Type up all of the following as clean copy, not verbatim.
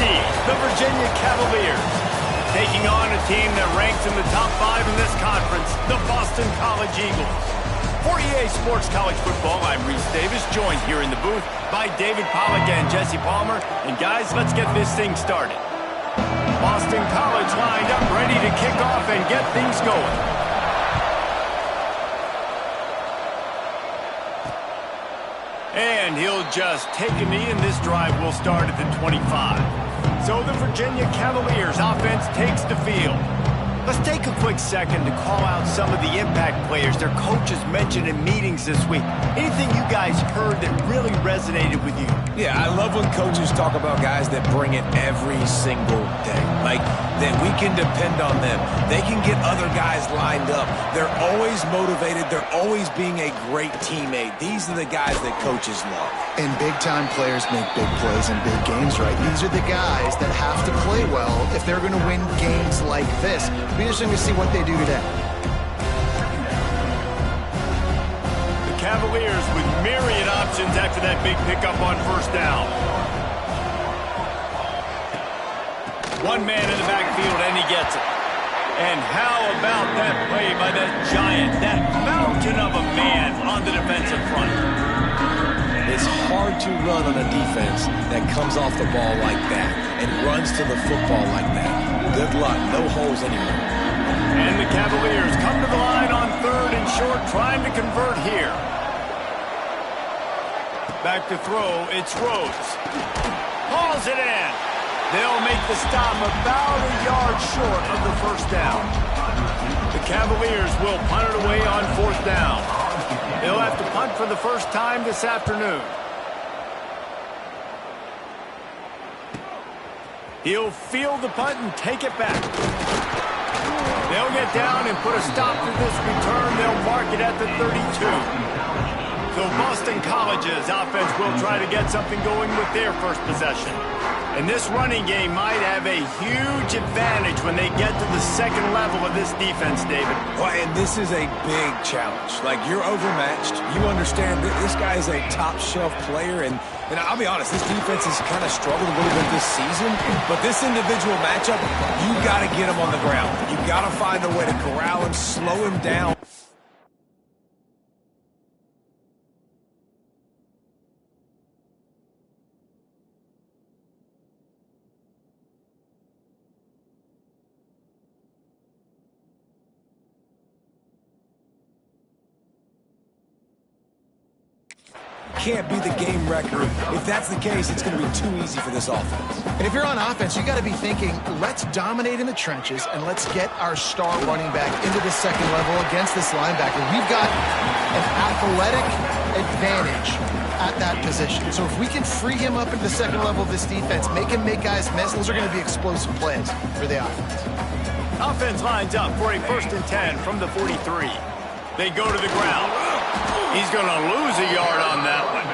the Virginia Cavaliers. Taking on a team that ranks in the top 5 in this conference, the Boston College Eagles. For EA Sports College Football, I'm Reese Davis, joined here in the booth by David Pollack and Jesse Palmer. And guys, let's get this thing started. Boston College lined up, ready to kick off and get things going. And he'll just take a knee, and this drive will start at the 25. So the Virginia Cavaliers offense takes the field. Let's take a quick second to call out some of the impact players their coaches mentioned in meetings this week. Anything you guys heard that really resonated with you? Yeah, I love when coaches talk about guys that bring it every single day. Like, that we can depend on them. They can get other guys lined up. They're always motivated. They're always being a great teammate. These are the guys that coaches love. And big-time players make big plays in big games, right? These are the guys that have to play well if they're going to win games like this. It'll be interesting to see what they do today. The Cavaliers with myriad options after that big pickup on first down. One man in the backfield, and he gets it. And how about that play by that giant, that mountain of a man on the defensive front? It's hard to run on a defense that comes off the ball like that and runs to the football like that. Good luck. No holes anywhere. And the Cavaliers come to the line on 3rd and short, trying to convert here. Back to throw, it's Rhodes. Hauls it in. They'll make the stop about a yard short of the first down. The Cavaliers will punt it away on 4th down. They'll have to punt for the first time this afternoon. He'll field the punt and take it back. They'll get down and put a stop to this return. They'll mark it at the 32. So Boston College's offense will try to get something going with their first possession. And this running game might have a huge advantage when they get to the second level of this defense, David. Well, and this is a big challenge. Like, you're overmatched. You understand that this guy is a top-shelf player, and I'll be honest, this defense has kind of struggled a little bit this season, but this individual matchup, you got to get him on the ground. You got to find a way to corral him, slow him down. Can't be the game record. If that's the case, it's going to be too easy for this offense. And if you're on offense, you got to be thinking, let's dominate in the trenches and let's get our star running back into the second level against this linebacker. We've got an athletic advantage at that position. So if we can free him up into the second level of this defense, make him make guys miss, those are going to be explosive plays for the offense. Offense lines up for a 1st and 10 from the 43. They go to the ground. He's going to lose a yard on that one.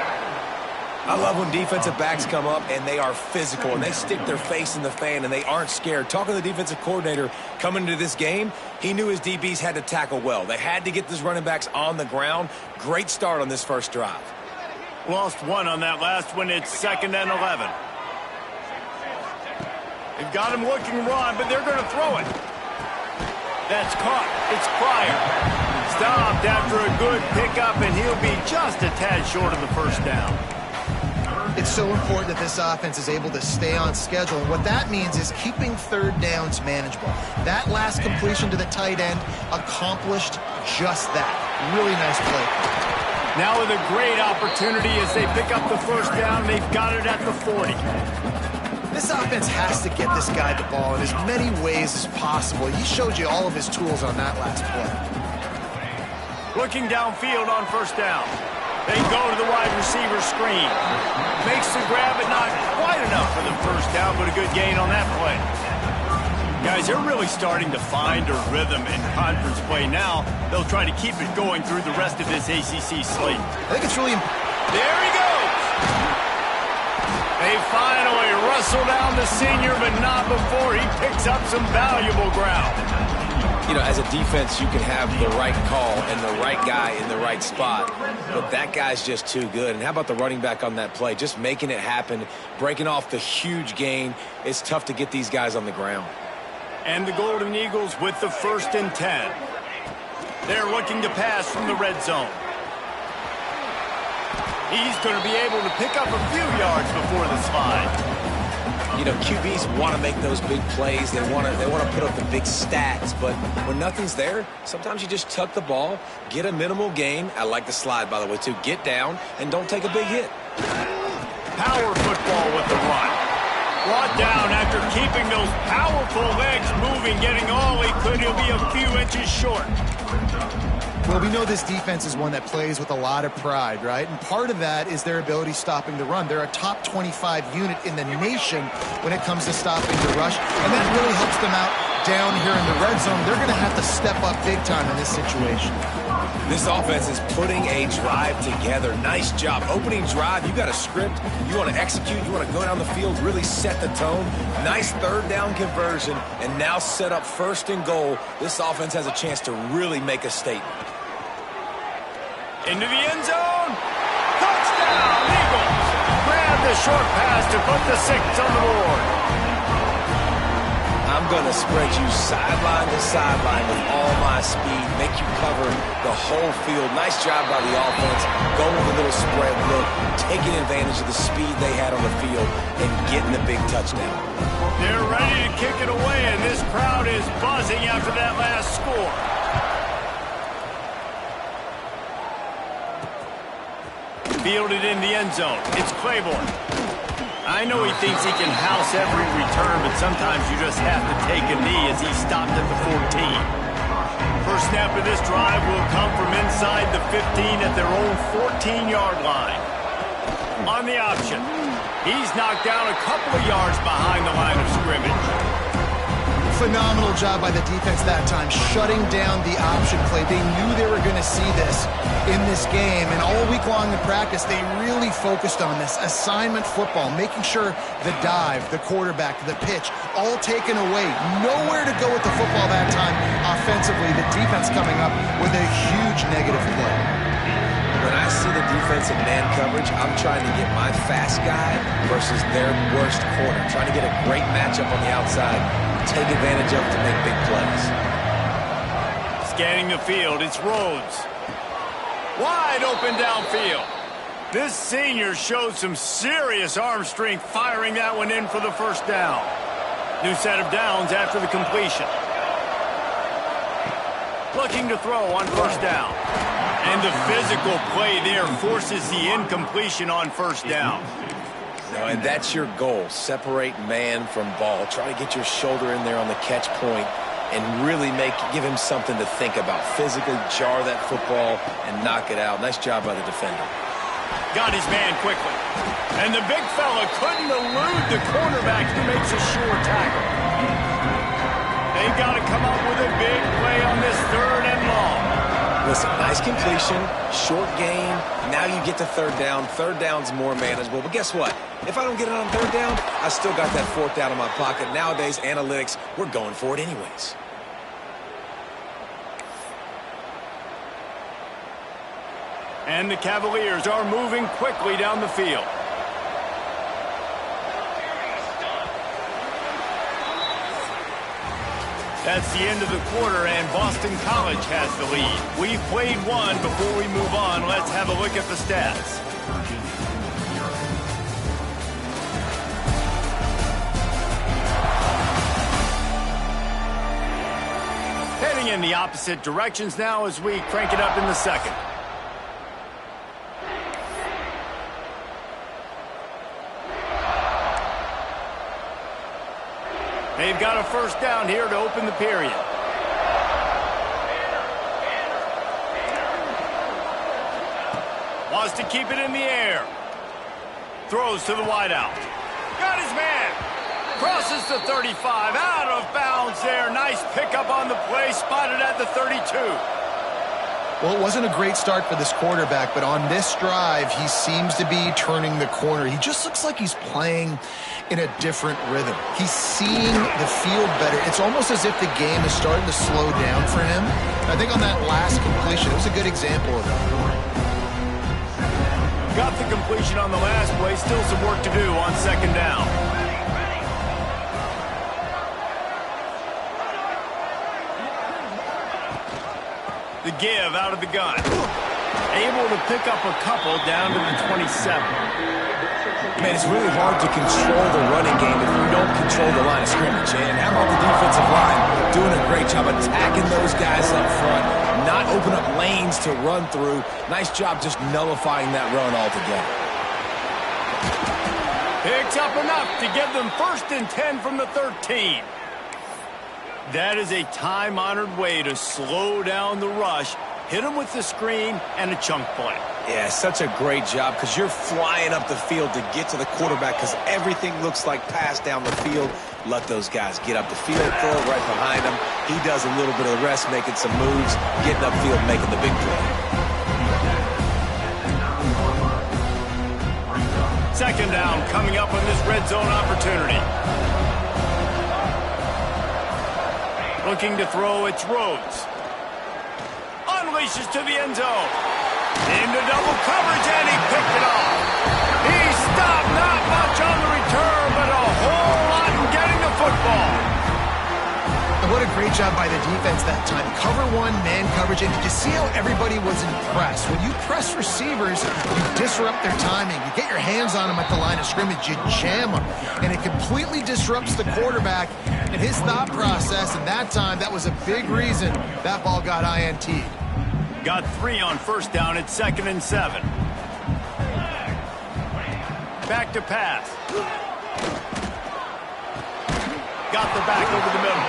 I love when defensive backs come up and they are physical and they stick their face in the fan and they aren't scared. Talking to the defensive coordinator coming into this game, he knew his DBs had to tackle well. They had to get these running backs on the ground. Great start on this first drive. Lost one on that last one. It's 2nd and 11. They've got him looking run, but they're going to throw it. That's caught. It's Pryor. Stopped after a good pickup, and he'll be just a tad short of the first down. It's so important that this offense is able to stay on schedule. And what that means is keeping 3rd downs manageable. That last completion to the tight end accomplished just that. Really nice play. Now with a great opportunity as they pick up the first down. They've got it at the 40. This offense has to get this guy the ball in as many ways as possible. He showed you all of his tools on that last play. Looking downfield on first down. They go to the wide receiver screen. Makes the grab, but not quite enough for the first down, but a good gain on that play. Guys, they're really starting to find a rhythm in conference play now. They'll try to keep it going through the rest of this ACC slate. I think it's really important. There he goes! They finally wrestle down the senior, but not before he picks up some valuable ground. You know, as a defense, you can have the right call and the right guy in the right spot, but that guy's just too good. And how about the running back on that play? Just making it happen, breaking off the huge gain. It's tough to get these guys on the ground. And the Golden Eagles with the 1st and 10. They're looking to pass from the red zone. He's going to be able to pick up a few yards before the slide. You know, QBs want to make those big plays. They want to put up the big stats. But when nothing's there, sometimes you just tuck the ball, get a minimal gain. I like the slide, by the way, too. Get down and don't take a big hit. Power football with the run. Brought down after keeping those powerful legs moving, getting all he could. He'll be a few inches short. Well, we know this defense is one that plays with a lot of pride, right? And part of that is their ability stopping the run. They're a top 25 unit in the nation when it comes to stopping the rush, and that really helps them out down here in the red zone. They're going to have to step up big time in this situation. This offense is putting a drive together. Nice job. Opening drive, you got a script. You want to execute. You want to go down the field, really set the tone. Nice 3rd down conversion, and now set up 1st and goal. This offense has a chance to really make a statement. Into the end zone. Touchdown, Eagles. Grab the short pass to put the 6 on the board. I'm going to spread you sideline to sideline with all my speed, make you cover the whole field. Nice job by the offense, going with a little spread look, taking advantage of the speed they had on the field, and getting the big touchdown. They're ready to kick it away, and this crowd is buzzing after that last score. Fielded in the end zone. It's Claiborne. I know he thinks he can house every return, but sometimes you just have to take a knee as he stopped at the 14. First snap of this drive will come from inside the 15 at their own 14-yard line. On the option, he's knocked down a couple of yards behind the line of scrimmage. Phenomenal job by the defense that time, shutting down the option play. They knew they were going to see this in this game, and all week long in practice, they really focused on this assignment football, making sure the dive, the quarterback, the pitch, all taken away. Nowhere to go with the football that time offensively. The defense coming up with a huge negative play. When I see the defense in man coverage, I'm trying to get my fast guy versus their worst corner, trying to get a great matchup on the outside, take advantage of it to make big plays. Scanning the field, it's Rhodes. Wide open downfield. This senior showed some serious arm strength firing that one in for the 1st down. New set of downs after the completion. Looking to throw on 1st down. And the physical play there forces the incompletion on 1st down. No, and that's your goal. Separate man from ball. Try to get your shoulder in there on the catch point and really give him something to think about. Physically jar that football and knock it out. Nice job by the defender. Got his man quickly. And the big fella couldn't elude the cornerback who makes a sure tackle. They've got to come up with a big play on this 3rd and long. Listen, nice completion, short gain. Now you get to 3rd down. 3rd down's more manageable. But guess what? If I don't get it on 3rd down, I still got that 4th down in my pocket. Nowadays, analytics, we're going for it anyways. And the Cavaliers are moving quickly down the field. That's the end of the quarter, and Boston College has the lead. We've played one. Before we move on, let's have a look at the stats. Heading in the opposite directions now as we crank it up in the 2nd. They've got a 1st down here to open the period. Wants to keep it in the air. Throws to the wideout. Got his man. Crosses the 35. Out of bounds there. Nice pickup on the play. Spotted at the 32. Well, it wasn't a great start for this quarterback, but on this drive, he seems to be turning the corner. He just looks like he's playing in a different rhythm. He's seeing the field better. It's almost as if the game is starting to slow down for him. I think on that last completion, it was a good example of that. Got the completion on the last play. Still some work to do on second down. The give out of the gun. Able to pick up a couple down to the 27. Man, it's really hard to control the running game if you don't control the line of scrimmage. And how about the defensive line doing a great job attacking those guys up front, not open up lanes to run through. Nice job just nullifying that run altogether. Picks up enough to give them 1st and 10 from the 13. That is a time-honored way to slow down the rush, hit them with the screen, and a chunk play. Yeah, such a great job because you're flying up the field to get to the quarterback because everything looks like pass down the field. Let those guys get up the field, throw it right behind him. He does a little bit of the rest, making some moves, getting upfield, making the big play. Second down coming up on this red zone opportunity. Looking to throw, it's Rhodes. Unleashes to the end zone. Into double coverage, and he picked it off. He stopped, not much on the return, but a whole lot in getting the football. And what a great job by the defense that time. Cover one, man coverage, and did you see how everybody was impressed? When you press receivers, you disrupt their timing. You get your hands on them at the line of scrimmage, you jam them, and it completely disrupts the quarterback and his thought process, and that time, that was a big reason that ball got INT'd. Got 3 on first down at 2nd and 7. Back to pass. Got the back over the middle.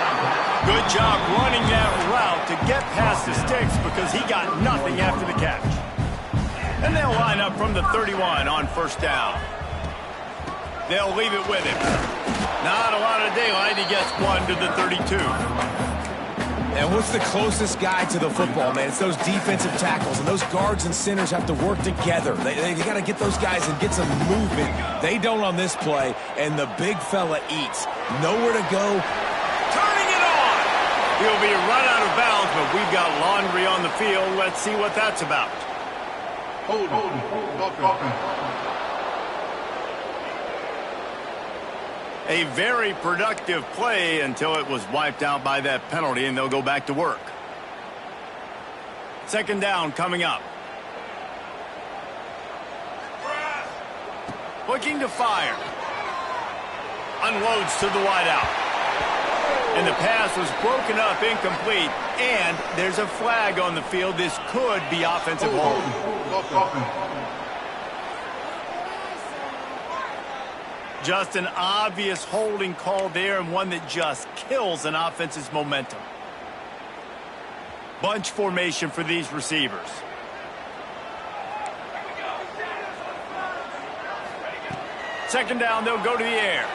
Good job running that route to get past the sticks because he got nothing after the catch. And they'll line up from the 31 on first down. They'll leave it with him. Not a lot of daylight. He gets 1 to the 32. And what's the closest guy to the football, man? It's those defensive tackles, and those guards and centers have to work together. They got to get those guys and get some movement. They don't on this play, and the big fella eats. Nowhere to go. Turning it on! He'll be run out of bounds, but we've got laundry on the field. Let's see what that's about. Hold. A very productive play until it was wiped out by that penalty, and they'll go back to work. Second down coming up. Looking to fire. Unloads to the wideout. And the pass was broken up, incomplete, and there's a flag on the field. This could be offensive hold. Just an obvious holding call there, and one that just kills an offense's momentum. Bunch formation for these receivers. Second down, they'll go to the air.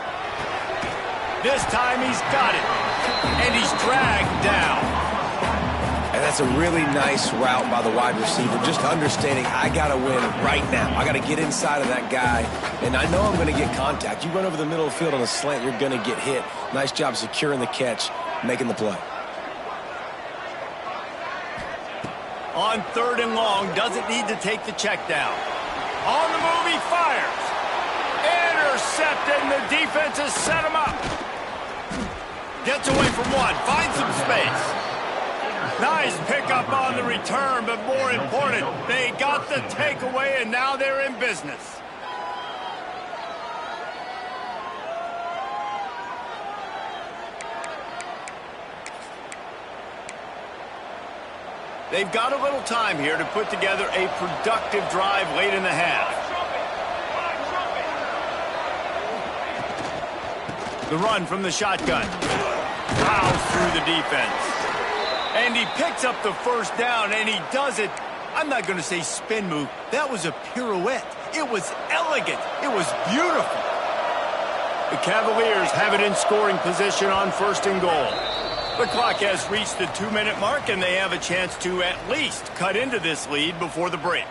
This time he's got it, and he's dragged down. And that's a really nice route by the wide receiver, just understanding I got to win right now. I got to get inside of that guy, and I know I'm going to get contact. You run over the middle of the field on a slant, you're going to get hit. Nice job securing the catch, making the play. On 3rd and long, doesn't need to take the check down. On the move, he fires. Intercepted, and the defense has set him up. Gets away from one, finds some space. Nice pickup on the return, but more important, they got the takeaway, and now they're in business. They've got a little time here to put together a productive drive late in the half. The run from the shotgun. Plows through the defense. And he picks up the first down, and he does it. I'm not going to say spin move. That was a pirouette. It was elegant. It was beautiful. The Cavaliers have it in scoring position on 1st and goal. The clock has reached the 2-minute mark, and they have a chance to at least cut into this lead before the break.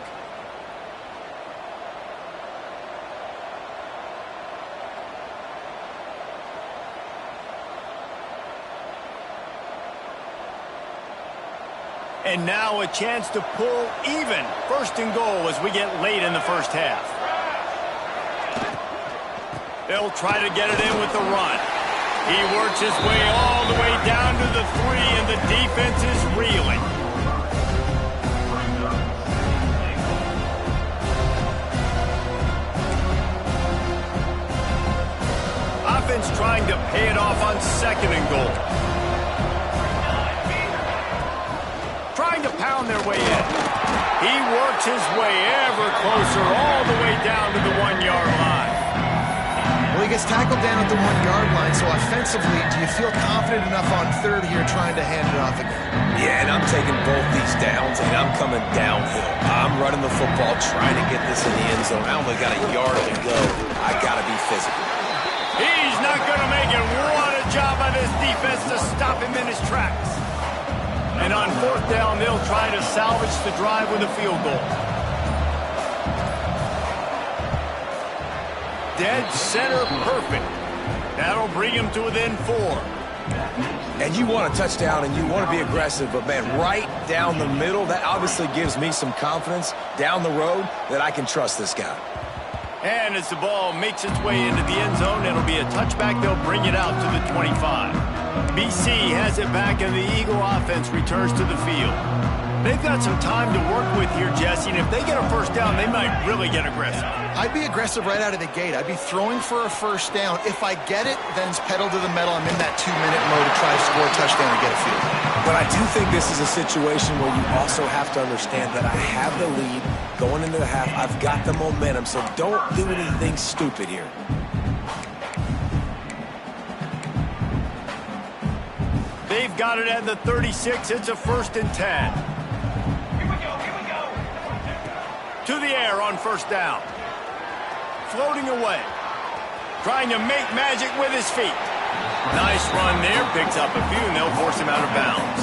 And now a chance to pull even. First and goal as we get late in the first half. They'll try to get it in with the run. He works his way all the way down to the 3, and the defense is reeling. Offense trying to pay it off on second and goal. Trying to pound their way in. He works his way ever closer all the way down to the 1-yard line. Well, he gets tackled down at the 1-yard line, so offensively, do you feel confident enough on third here trying to hand it off again? Yeah, and I'm taking both these downs, and I'm coming downhill. I'm running the football, trying to get this in the end zone. I only got a yard to go. I got to be physical. He's not going to make it. What a job by this defense to stop him in his tracks. And on fourth down, they'll try to salvage the drive with a field goal. Dead center perfect. That'll bring him to within 4. And you want a touchdown and you want to be aggressive, but man, right down the middle, that obviously gives me some confidence down the road that I can trust this guy. And as the ball makes its way into the end zone, it'll be a touchback. They'll bring it out to the 25. BC has it back, and the Eagle offense returns to the field. They've got some time to work with here, Jesse, and if they get a first down, they might really get aggressive. I'd be aggressive right out of the gate. I'd be throwing for a first down. If I get it, then it's pedal to the metal. I'm in that 2-minute mode to try to score a touchdown and get a field goal. But I do think this is a situation where you also have to understand that I have the lead going into the half. I've got the momentum, so don't do anything stupid here. They've got it at the 36. It's a 1st and 10. To the air on first down. Floating away. Trying to make magic with his feet. Nice run there. Picks up a few, and they'll force him out of bounds.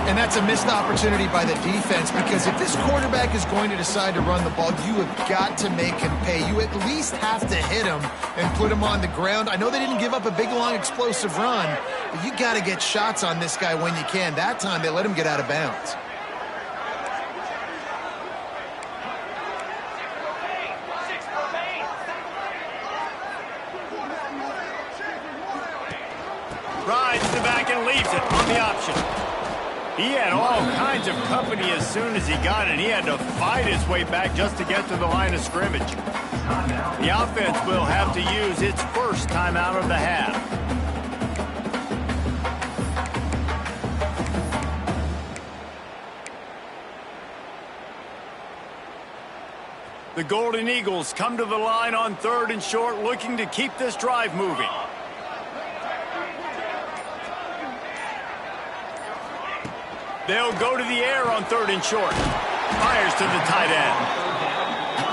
And that's a missed opportunity by the defense, because if this quarterback is going to decide to run the ball, you have got to make him pay. You at least have to hit him and put him on the ground. I know they didn't give up a big, long, explosive run, but you got to get shots on this guy when you can. That time, they let him get out of bounds. Rides to the back and leaves it on the option. He had all kinds of company as soon as he got it. He had to fight his way back just to get to the line of scrimmage. The offense will have to use its first timeout of the half. The Golden Eagles come to the line on 3rd and short, looking to keep this drive moving. They'll go to the air on 3rd and short. Fires to the tight end.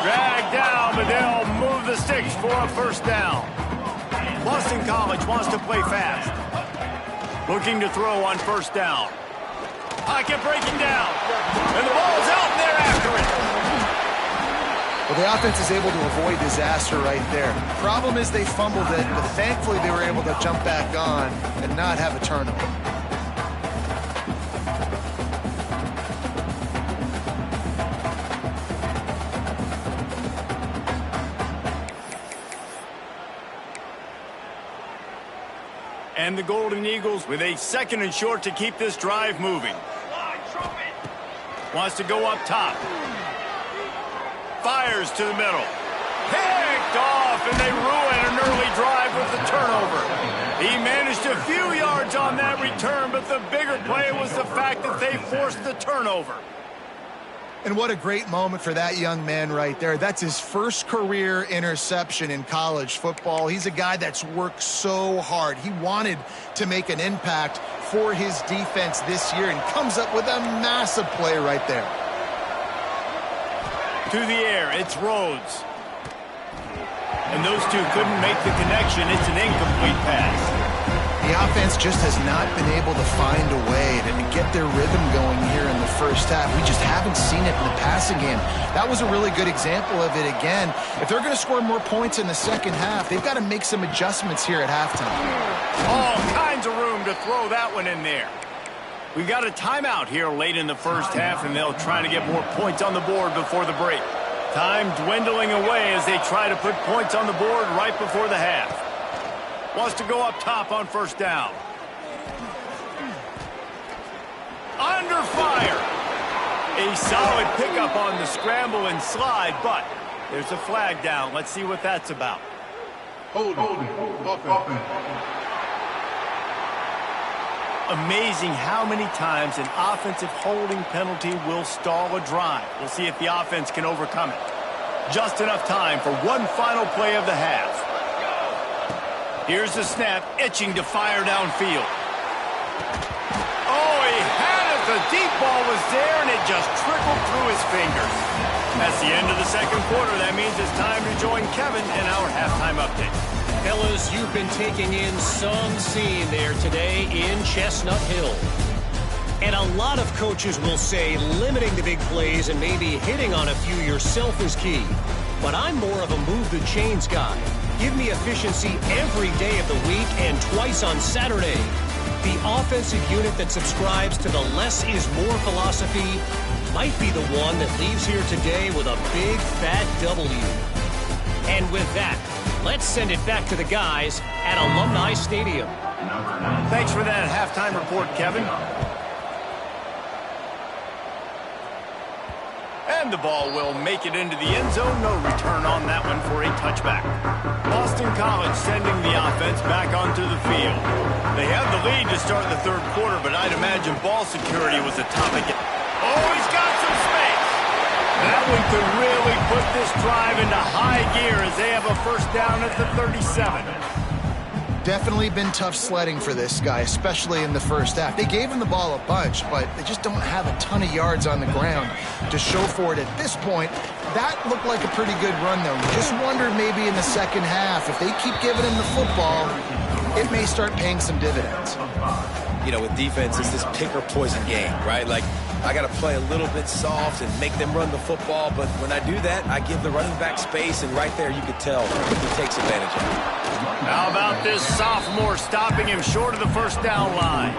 Dragged down, but they'll move the sticks for a first down. Boston College wants to play fast. Looking to throw on first down. Pocket breaking down. And the ball's out, and they're after it. Well, the offense is able to avoid disaster right there. Problem is they fumbled it, but thankfully they were able to jump back on and not have a turnover. And the Golden Eagles with a 2nd and short to keep this drive moving. Wants to go up top. Fires to the middle. Picked off, and they ruin an early drive with the turnover. He managed a few yards on that return, but the bigger play was the fact that they forced the turnover. And what a great moment for that young man right there. That's his first career interception in college football. He's a guy that's worked so hard. He wanted to make an impact for his defense this year and comes up with a massive play right there. To the air, it's Rhodes. And those two couldn't make the connection. It's an incomplete pass. The offense defense just has not been able to find a way to get their rhythm going here in the first half. We just haven't seen it in the passing game. That was a really good example of it again. If they're going to score more points in the second half, they've got to make some adjustments here at halftime. All kinds of room to throw that one in there. We've got a timeout here late in the first half, and they'll try to get more points on the board before the break. Time dwindling away as they try to put points on the board right before the half. Wants to go up top on first down. Under fire. A solid pickup on the scramble and slide, but there's a flag down. Let's see what that's about. Hold it. Amazing how many times an offensive holding penalty will stall a drive. We'll see if the offense can overcome it. Just enough time for one final play of the half. Here's the snap, itching to fire downfield. Oh, he had it. The deep ball was there, and it just trickled through his fingers. That's the end of the second quarter. That means it's time to join Kevin in our halftime update. Fellas, you've been taking in some scene there today in Chestnut Hill. And a lot of coaches will say limiting the big plays and maybe hitting on a few yourself is key. But I'm more of a move the chains guy. Give me efficiency every day of the week and twice on Saturday. The offensive unit that subscribes to the less is more philosophy might be the one that leaves here today with a big fat W. And with that, let's send it back to the guys at Alumni Stadium. Thanks for that halftime report, Kevin. And the ball will make it into the end zone. No return on that one for a touchback. Boston College sending the offense back onto the field. They have the lead to start the third quarter, but I'd imagine ball security was a topic. Oh, he's got some space. That one could really put this drive into high gear as they have a first down at the 37. Definitely been tough sledding for this guy, especially in the first half. They gave him the ball a bunch, but they just don't have a ton of yards on the ground to show for it at this point. That looked like a pretty good run, though. You just wonder maybe in the second half, if they keep giving him the football, it may start paying some dividends. You know, with defense, it's this pick or poison game, right? Like, I got to play a little bit soft and make them run the football, but when I do that, I give the running back space, and right there you could tell he takes advantage of it. How about this sophomore stopping him short of the first down line?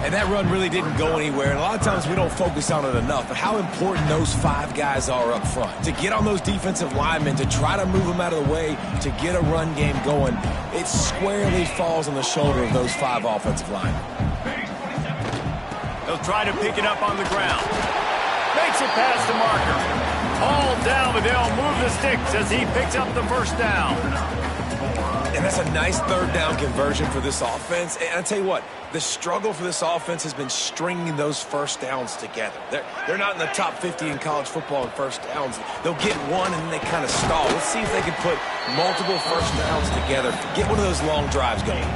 And that run really didn't go anywhere, and a lot of times we don't focus on it enough, but how important those five guys are up front. To get on those defensive linemen, to try to move them out of the way, to get a run game going, it squarely falls on the shoulder of those five offensive linemen. They'll try to pick it up on the ground. Makes it past the marker. All down, but they'll move the sticks as he picks up the first down. And that's a nice third down conversion for this offense. And I tell you what, the struggle for this offense has been stringing those first downs together. They're not in the top 50 in college football in first downs. They'll get one and then they kind of stall. Let's see if they can put multiple first downs together. Get one of those long drives going.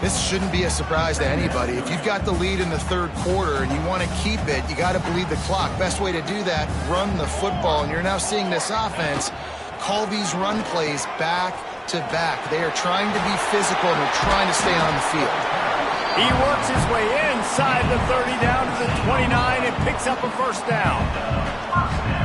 This shouldn't be a surprise to anybody. If you've got the lead in the third quarter and you want to keep it, you got to bleed the clock. Best way to do that, run the football. And you're now seeing this offense call these run plays back to back. They are trying to be physical and they're trying to stay on the field. He works his way inside the 30 down to the 29 and picks up a first down.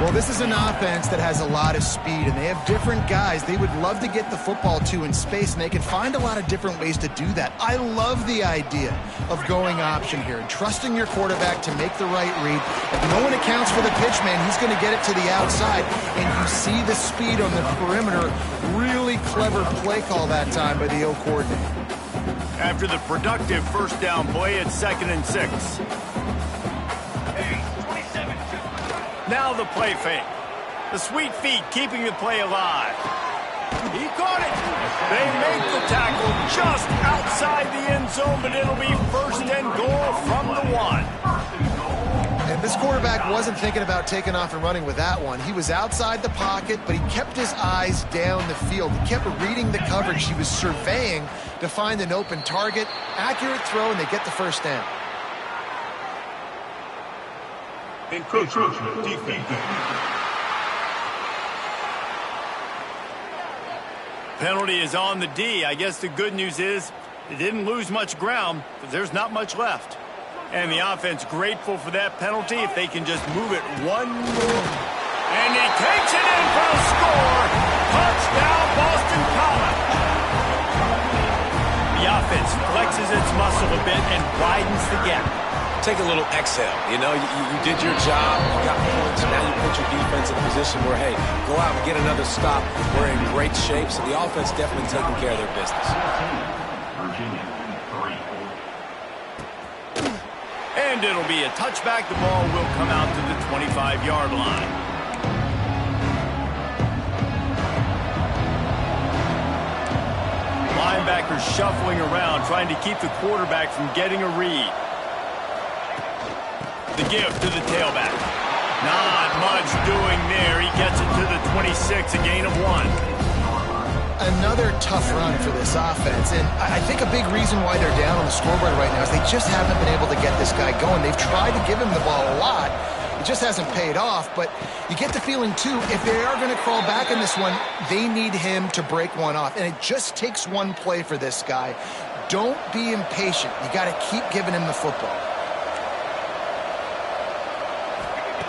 Well, this is an offense that has a lot of speed, and they have different guys they would love to get the football to in space, and they can find a lot of different ways to do that. I love the idea of going option here and trusting your quarterback to make the right read. If no one accounts for the pitch man, he's going to get it to the outside, and you see the speed on the perimeter. Really clever play call that time by the O coordinator. After the productive first down play, it's 2nd and 6. Now the play fake. The sweet feet keeping the play alive. He caught it. They make the tackle just outside the end zone, but it'll be 1st and goal from the 1. And this quarterback wasn't thinking about taking off and running with that one. He was outside the pocket, but he kept his eyes down the field. He kept reading the coverage. He was surveying to find an open target. Accurate throw, and they get the first down. Encroachment defense. Penalty is on the D. I guess the good news is They didn't lose much ground, but there's not much left. And the offense grateful for that penalty if they can just move it one more. And he takes it in for a score. Touchdown, Boston College. The offense flexes its muscle a bit and widens the gap. Take a little exhale. You know, you did your job. You got points. Now you put your defense in a position where, hey, go out and get another stop. We're in great shape, so the offense definitely taking care of their business. And it'll be a touchback. The ball will come out to the 25-yard line. Linebackers shuffling around, trying to keep the quarterback from getting a read. The give to the tailback. Not much doing there. He gets it to the 26, a gain of 1. Another tough run for this offense, and I think a big reason why they're down on the scoreboard right now is they just haven't been able to get this guy going. They've tried to give him the ball a lot. It just hasn't paid off, but you get the feeling, too, if they are going to crawl back in this one, they need him to break one off, and it just takes one play for this guy. Don't be impatient. You got to keep giving him the football.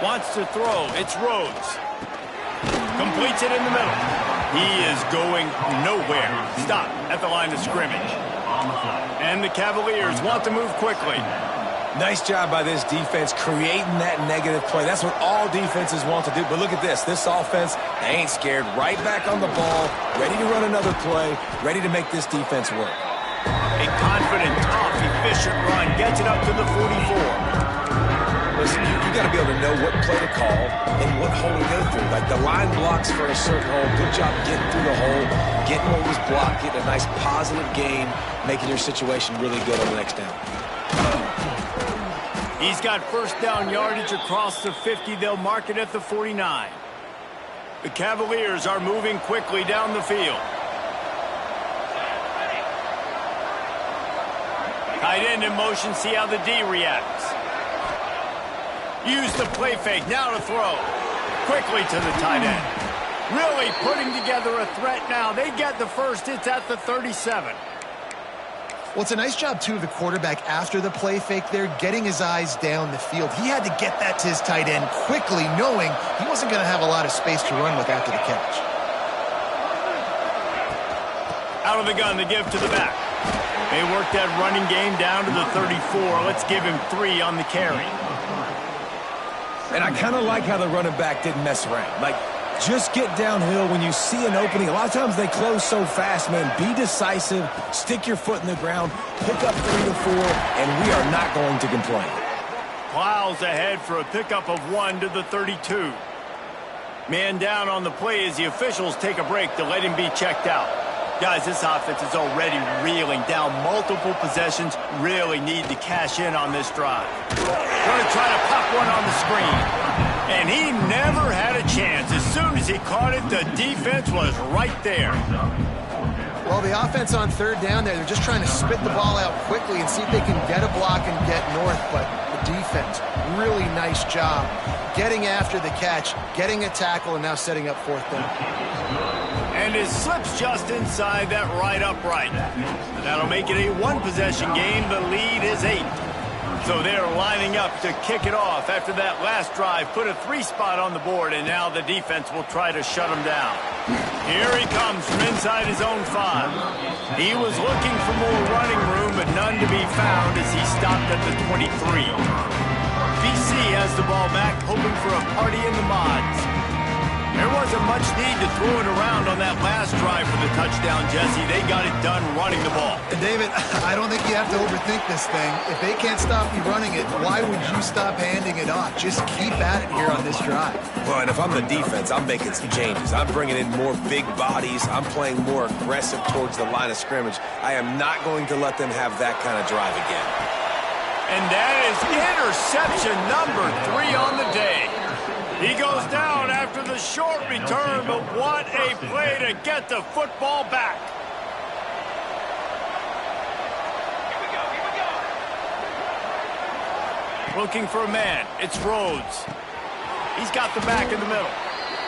Wants to throw. It's Rhodes. Completes it in the middle. He is going nowhere. Stop at the line of scrimmage. And the Cavaliers want to move quickly. Nice job by this defense creating that negative play. That's what all defenses want to do. But look at this. This offense, they ain't scared. Right back on the ball, ready to run another play, ready to make this defense work. A confident, tough, efficient run gets it up to the 44. Listen, you got to be able to know what play to call and what hole to go through. Like the line blocks for a certain hole. Good job getting through the hole, getting what was blocked, getting a nice positive gain, making your situation really good on the next down. He's got first down yardage across the 50. They'll mark it at the 49. The Cavaliers are moving quickly down the field. Tight end in motion. See how the D reacts. Use the play fake, now to throw. Quickly to the tight end. Really putting together a threat now. They get the first, it's at the 37. Well, it's a nice job, too, of the quarterback after the play fake there, getting his eyes down the field. He had to get that to his tight end quickly, knowing he wasn't going to have a lot of space to run with after the catch. Out of the gun, the give to the back. They work that running game down to the 34. Let's give him 3 on the carry. And I kind of like how the running back didn't mess around. Like, just get downhill when you see an opening. A lot of times they close so fast, man. Be decisive, stick your foot in the ground, pick up 3 to 4, and we are not going to complain. Plows ahead for a pickup of 1 to the 32. Man down on the play as the officials take a break to let him be checked out. Guys, this offense is already reeling down multiple possessions. Really need to cash in on this drive. Going to try to pop one on the screen. And he never had a chance. As soon as he caught it, the defense was right there. Well, the offense on third down there, they're just trying to spit the ball out quickly and see if they can get a block and get north. But the defense, really nice job getting after the catch, getting a tackle, and now setting up fourth down. And it slips just inside that right upright. And that'll make it a one-possession game. The lead is 8. So they're lining up to kick it off after that last drive. Put a 3 spot on the board, and now the defense will try to shut him down. Here he comes from inside his own 5. He was looking for more running room, but none to be found as he stopped at the 23. BC has the ball back, hoping for a party in the mods. There wasn't much need to throw it around on that last drive for the touchdown, Jesse. They got it done running the ball. And David, I don't think you have to overthink this thing. If they can't stop you running it, why would you stop handing it off? Just keep at it here on this drive. Well, and if I'm the defense, I'm making some changes. I'm bringing in more big bodies. I'm playing more aggressive towards the line of scrimmage. I am not going to let them have that kind of drive again. And that is interception number 3 on the day. He goes down after the short return, but what a play to get the football back. Looking for a man. It's Rhodes. He's got the back in the middle.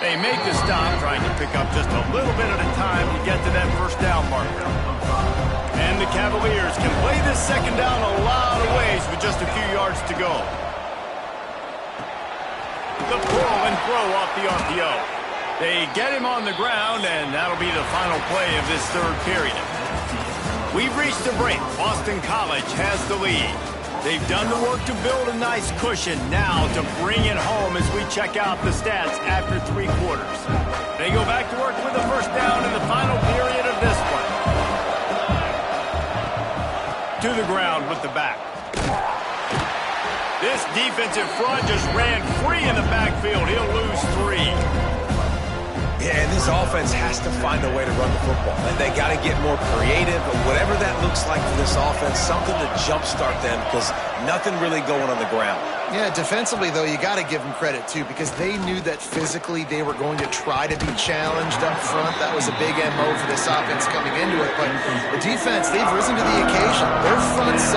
They make the stop, trying to pick up just a little bit at a time to get to that first down marker. And the Cavaliers can play this second down a lot of ways with just a few yards to go. The pull and throw off the RPO. They get him on the ground, and that'll be the final play of this third period. We've reached a break. Boston College has the lead. They've done the work to build a nice cushion. Now to bring it home as we check out the stats after 3 quarters. They go back to work with the first down in the final period of this one. To the ground with the back. This defensive front just ran free in the backfield. He'll lose 3. Yeah, and this offense has to find a way to run the football. And they got to get more creative, but whatever that looks like for this offense, something to jumpstart them because nothing really going on the ground. Yeah, defensively, though, you got to give them credit, too, because they knew that physically they were going to try to be challenged up front. That was a big MO for this offense coming into it. But the defense, they've risen to the occasion. Their front 7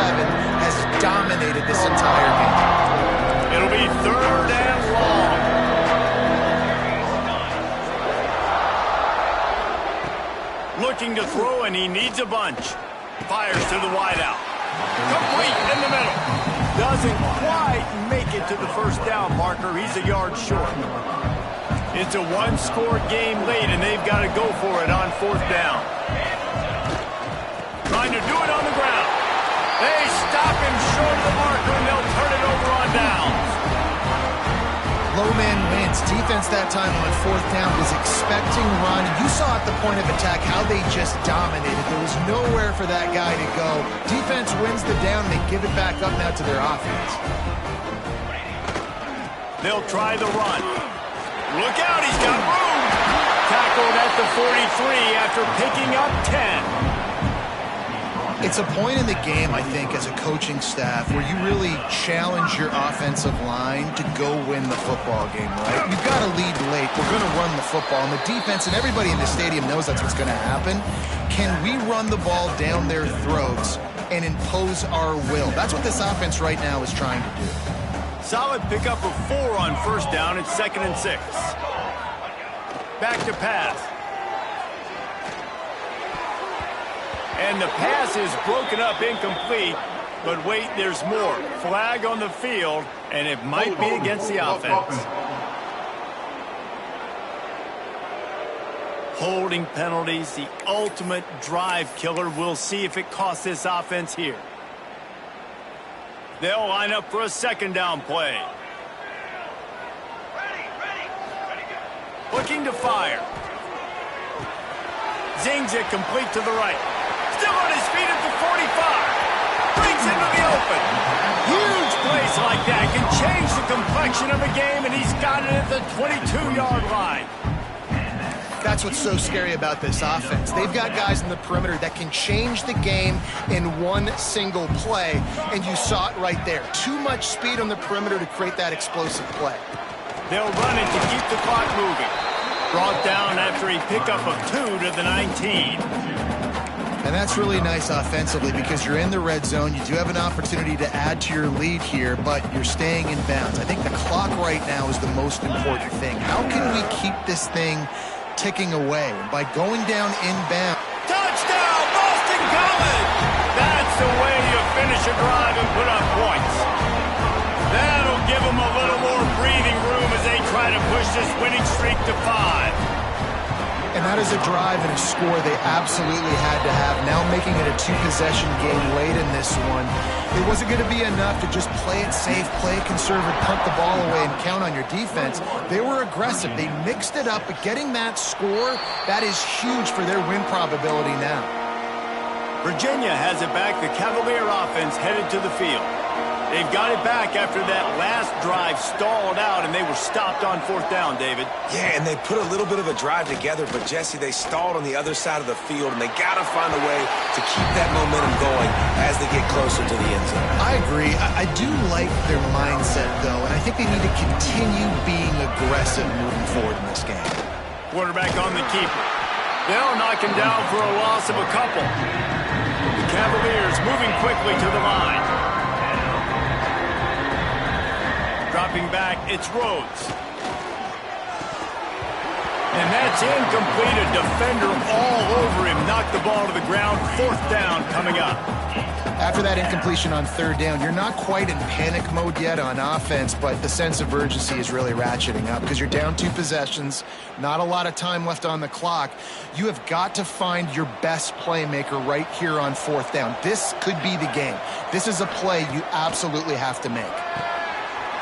has dominated this entire game. It'll be 3rd and long. Looking to throw, and he needs a bunch. Fires to the wideout. Complete in the middle. Doesn't quite make it to the first down marker. He's a yard short. It's a 1-score game late, and they've got to go for it on 4th down. Trying to do it on the ground. They stop him short of the marker, and they'll turn it over on downs. Low man wins. Defense that time on 4th down was expecting run. You saw at the point of attack how they just dominated. There was nowhere for that guy to go. Defense wins the down. They give it back up now to their offense. They'll try the run. Look out, he's got room. Tackled at the 43 after picking up 10. It's a point in the game, I think, as a coaching staff where you really challenge your offensive line to go win the football game, right? You've got to lead late. We're going to run the football. And the defense and everybody in the stadium knows that's what's going to happen. Can we run the ball down their throats and impose our will? That's what this offense right now is trying to do. Solid pickup of 4 on 1st down. It's 2nd and 6. Back to pass. And the pass is broken up, incomplete. But wait, there's more. Flag on the field, and it might be against the offense. Holding penalties, the ultimate drive killer. We'll see if it costs this offense here. They'll line up for a 2nd down play. Looking to fire. Zings it complete to the right. Still on his feet at the 45. Brings into the open. Huge plays like that can change the complexion of a game, and he's got it at the 22-yard line. That's what's so scary about this offense. They've got guys in the perimeter that can change the game in one single play, and you saw it right there. Too much speed on the perimeter to create that explosive play. They'll run it to keep the clock moving. Brought down after a pickup of 2 to the 19. And that's really nice offensively because you're in the red zone. You do have an opportunity to add to your lead here, but you're staying in bounds. I think the clock right now is the most important thing. How can we keep this thing ticking away? By going down inbound. Touchdown, Boston College! That's the way you finish a drive and put up points. That'll give them a little more breathing room as they try to push this winning streak to 5. And that is a drive and a score they absolutely had to have. Now making it a 2-possession game late in this one. It wasn't going to be enough to just play it safe, play it conservative, punt the ball away, and count on your defense. They were aggressive. They mixed it up, but getting that score, that is huge for their win probability now. Virginia has it back. The Cavalier offense headed to the field. They've got it back after that last drive stalled out, and they were stopped on 4th down, David. Yeah, and they put a little bit of a drive together, but, Jesse, they stalled on the other side of the field, and they got to find a way to keep that momentum going as they get closer to the end zone. I agree. I do like their mindset, though, and I think they need to continue being aggressive moving forward in this game. Quarterback on the keeper. They'll knock him down for a loss of a couple. The Cavaliers moving quickly to the line. Dropping back, it's Rhodes. And that's incomplete. A defender all over him. Knocked the ball to the ground. 4th down coming up. After that incompletion on 3rd down, you're not quite in panic mode yet on offense, but the sense of urgency is really ratcheting up because you're down 2 possessions, not a lot of time left on the clock. You have got to find your best playmaker right here on 4th down. This could be the game. This is a play you absolutely have to make.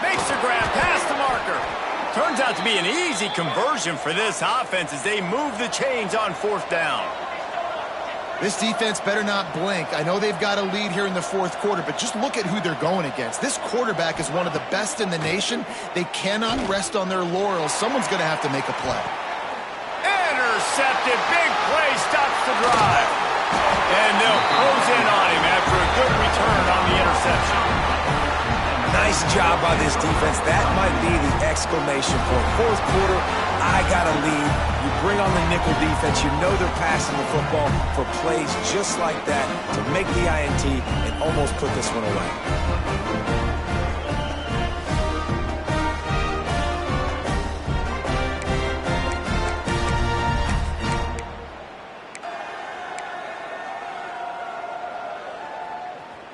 Makes the grab past the marker. Turns out to be an easy conversion for this offense as they move the chains on 4th down. This defense better not blink. I know they've got a lead here in the 4th quarter, but just look at who they're going against. This quarterback is one of the best in the nation. They cannot rest on their laurels. Someone's going to have to make a play. Intercepted. Big play stops the drive. And they'll close in on him after a good return on the interception. Nice job by this defense. That might be the exclamation point. 4th quarter, I got a lead. You bring on the nickel defense. You know they're passing the football for plays just like that to make the INT and almost put this one away.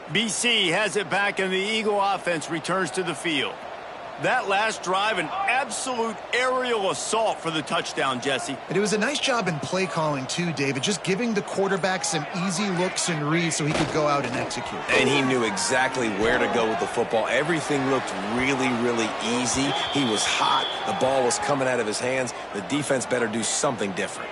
BC has it back, and the Eagle offense returns to the field. That last drive, an absolute aerial assault for the touchdown, Jesse. And it was a nice job in play calling, too, David, just giving the quarterback some easy looks and reads so he could go out and execute. And he knew exactly where to go with the football. Everything looked really, really easy. He was hot. The ball was coming out of his hands. The defense better do something different.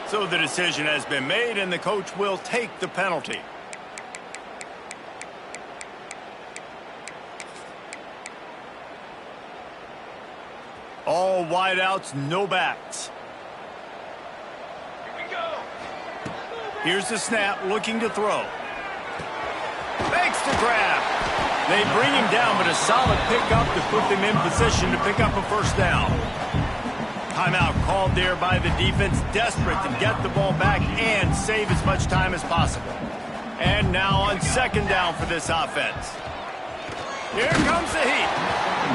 So the decision has been made, and the coach will take the penalty. All wideouts, no backs. Here we go. Here's the snap, looking to throw. Makes the grab. They bring him down, but a solid pickup to put them in position to pick up a 1st down. Timeout called there by the defense, desperate to get the ball back and save as much time as possible. And now on 2nd down for this offense. Here comes the heat.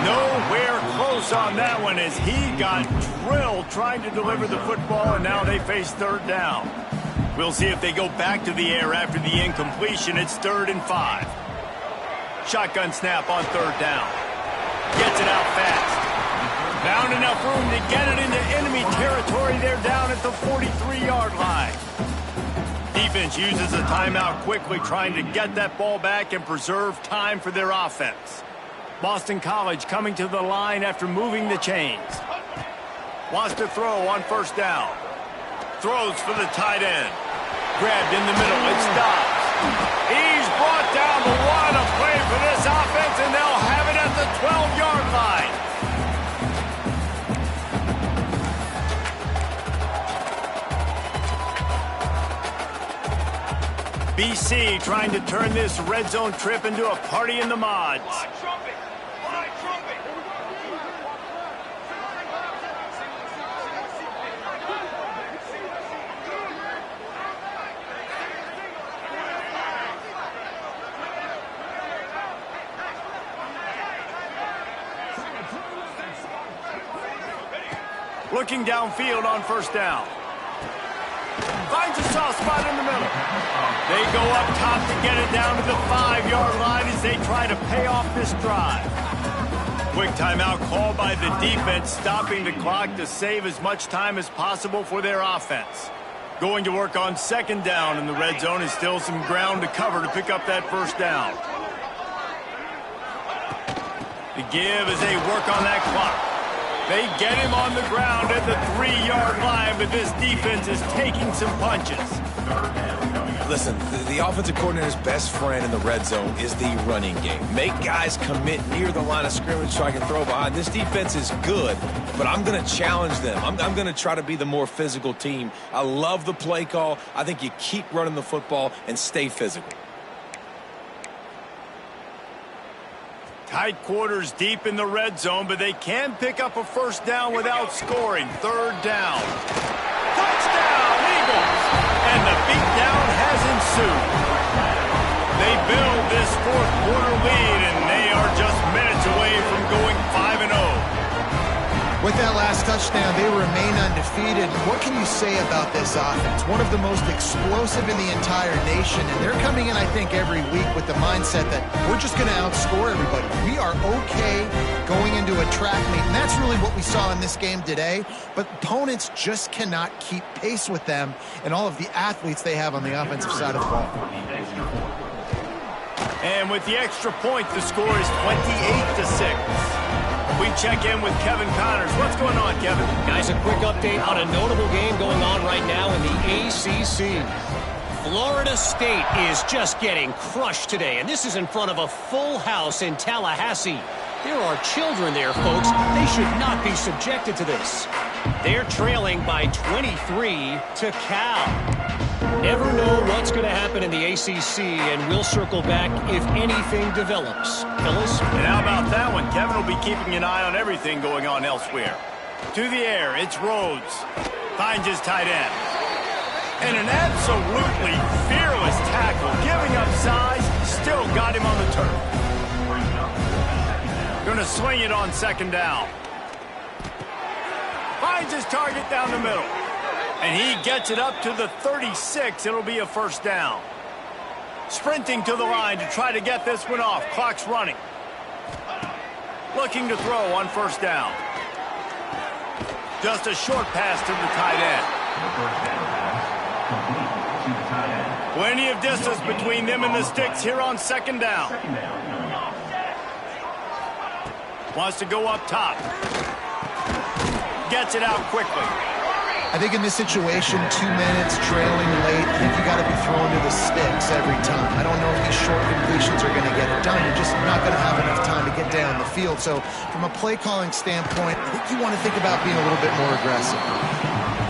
Nowhere close on that one as he got drilled trying to deliver the football, and now they face 3rd down. We'll see if they go back to the air after the incompletion. It's 3rd and 5. Shotgun snap on 3rd down. Gets it out fast. Found enough room to get it into enemy territory. They're down at the 43-yard line. Defense uses a timeout quickly, trying to get that ball back and preserve time for their offense. Boston College coming to the line after moving the chains. Wants to throw on 1st down. Throws for the tight end. Grabbed in the middle. It stops. He's brought down the one. A play for this offense, and they'll have it at the 12-yard line. BC trying to turn this red zone trip into a party in the mods. Looking downfield on 1st down. Finds a soft spot in the middle. They go up top to get it down to the 5-yard line as they try to pay off this drive. Quick timeout called by the defense, stopping the clock to save as much time as possible for their offense. Going to work on 2nd down in the red zone, and still some ground to cover to pick up that 1st down. The give as they work on that clock. They get him on the ground at the 3-yard line, but this defense is taking some punches. Listen, the offensive coordinator's best friend in the red zone is the running game. Make guys commit near the line of scrimmage so I can throw behind. This defense is good, but I'm going to challenge them. I'm going to try to be the more physical team. I love the play call. I think you keep running the football and stay physical. Tight quarters deep in the red zone, but they can pick up a 1st down without scoring. 3rd down. Touchdown, Eagles! And the beatdown has ensued. They build this 4th quarter lead, and they are With that last touchdown, they remain undefeated. What can you say about this offense? One of the most explosive in the entire nation, and they're coming in, I think, every week with the mindset that we're just going to outscore everybody. We are okay going into a track meet, and that's really what we saw in this game today, but opponents just cannot keep pace with them and all of the athletes they have on the offensive side of the ball. And with the extra point, the score is 28-6. We check in with Kevin Connors. What's going on, Kevin? Guys, a quick update on a notable game going on right now in the ACC. Florida State is just getting crushed today, and this is in front of a full house in Tallahassee. There are children there, folks. They should not be subjected to this. They're trailing by 23 to Cal. Never know what's going to happen in the ACC, and we'll circle back if anything develops. Phyllis? And how about that one? Kevin will be keeping an eye on everything going on elsewhere. To the air, it's Rhodes. Finds his tight end. And an absolutely fearless tackle. Giving up size, still got him on the turf. Going to swing it on second down. Finds his target down the middle. And he gets it up to the 36. It'll be a first down. Sprinting to the line to try to get this one off. Clock's running. Looking to throw on first down. Just a short pass to the tight end. Plenty of distance between them and the sticks here on second down. Wants to go up top. Gets it out quickly. I think in this situation, 2 minutes, trailing late, I think you got to be thrown to the sticks every time. I don't know if these short completions are going to get it done. You're just not going to have enough time to get down the field. So from a play calling standpoint, I think you want to think about being a little bit more aggressive.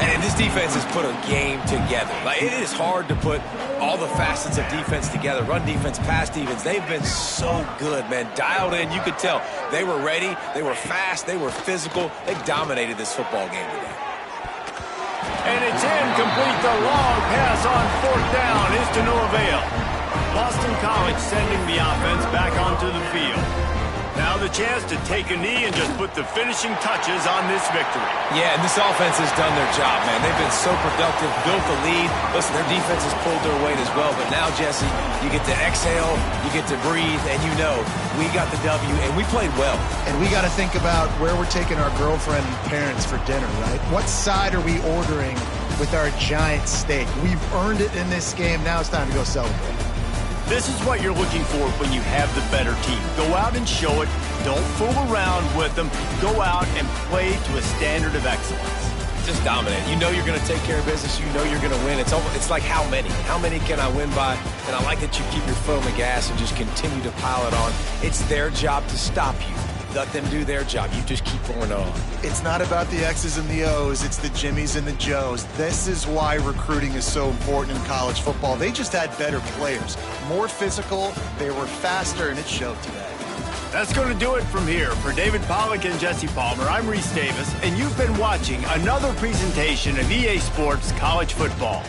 And this defense has put a game together. Like, it is hard to put all the facets of defense together. Run defense, pass defense. They've been so good, man. Dialed in. You could tell they were ready. They were fast. They were physical. They dominated this football game today. And it's incomplete. The long pass on fourth down is to no avail. Boston College sending the offense back onto the field. Now the chance to take a knee and just put the finishing touches on this victory. Yeah, and this offense has done their job, man. They've been so productive, built the lead. Listen, their defense has pulled their weight as well. But now, Jesse, you get to exhale, you get to breathe, and you know we got the W, and we played well. And we got to think about where we're taking our girlfriend and parents for dinner, right? What side are we ordering with our giant steak? We've earned it in this game. Now it's time to go celebrate. This is what you're looking for when you have the better team. Go out and show it. Don't fool around with them. Go out and play to a standard of excellence. Just dominate. You know you're going to take care of business. You know you're going to win. It's like how many? How many can I win by? And I like that you keep your foot on the gas and just continue to pile it on. It's their job to stop you. Let them do their job. You just keep going on. It's not about the X's and the O's. It's the Jimmies and the Joes. This is why recruiting is so important in college football. They just had better players, more physical, they were faster, and it showed today. That's going to do it from here. For David Pollack and Jesse Palmer, I'm Reese Davis, and you've been watching another presentation of EA Sports College Football.